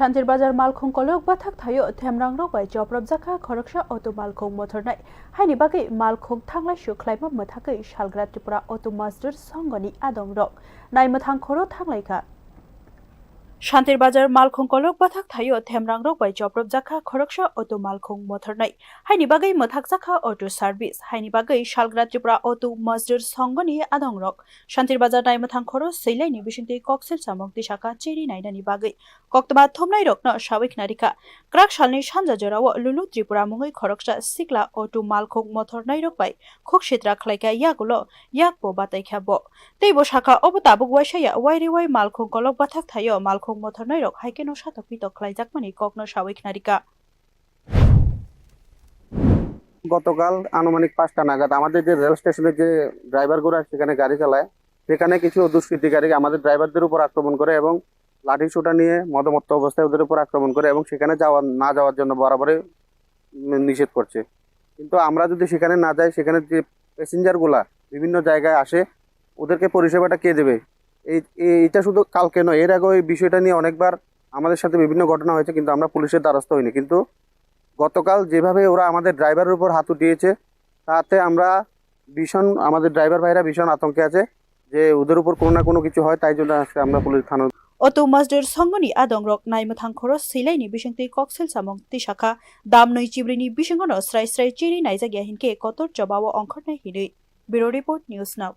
Shantir Bazar Malkhung Kolok Bathak Thayo Themrang Rok Bai Joprab Zakha Khoroksha Auto Malkhung Motornai Haini Bagai Malkhung Thanglai Shuklaima Mathakai Shalgra Tripura Auto Master Songoni Adong Rok Nai Mathang Khoro Thanglaika Shantir Bazar Malkhung Kolok Bathak Thayo Themrang Rok Bai Joprab Zakha Khoroksha Auto Malkhung Motornai Haini Bagai Mathak Zakha Auto Service Haini Bagai Shalgra Tripura Auto Master Songoni Adong Rok Shantir Bazar Nai Mathang Khoro Seilaini Bishinti Koksel Samok Dishaka Cheri Nainani Bagai Koktaba Thomnai Rokno Shawik Narika Krak Shalni Shanja Jorawo Lulu Tripura Mungoi Khoroksha Sikla Auto Malkhung Motornai Rok Bai Khokshitra Khlaika Yagulo Yakbo Batai Khabo Teibo Shaka Obutabuk Waishaya Wairiwai Malkhung Kolok Bathak Thayo Malkhung Motornai Rok Haikeno Shatok Pitok Khlaijakmani Kokno Shawik Narika গতকাল আনুমানিক ৫টা নাগাদ আমাদের যে rail স্টেশনের যে ড্রাইভারগুলো সেখানে গাড়ি চালায় সেখানে কিছু দুষ্কৃতিকারী আমাদের ড্রাইভারদের উপর আক্রমণ করে এবং লাঠি সোঁটা নিয়ে মদমত্ত অবস্থায় ওদের উপর আক্রমণ করে এবং সেখানে না যাওয়ার জন্য বরাবরই নিষেধ করছে। কিন্তু আমরা যদি সেখানে না যাই সেখানে যে প্যাসেঞ্জারগুলা বিভিন্ন জায়গায় আসে ওদেরকে পরিষেবাটা কে দেবে? এইটা শুধু কালকে নয়, এর আগে এই বিষয়টা নিয়ে অনেকবার আমাদের সাথে বিভিন্ন ঘটনা হয়েছে কিন্তু আমরা পুলিশের দ্বারস্থ হইনি। কিন্তু গতকাল যেভাবে ওরা আমাদের ড্রাইভারের উপর হাত উঠিয়েছে তাতে আমরা আমাদের ড্রাইভার ভাইরা ভীষণ আতঙ্কে আছে যে ওদের উপর কোনো না কোনো কিছু হয়, তাই জন্য আজকে আমরা পুলিশ থানা Auto Master Songoni Adong Rok Nai Mathang Khoro Silaini Bishingti Koksel Samong Tishaka Damnoi Chibrini Bishingono Srai Cheri Naizagya Hinke Kotor Jobawo Ongkhot Nai Hidui Bureau Report News Now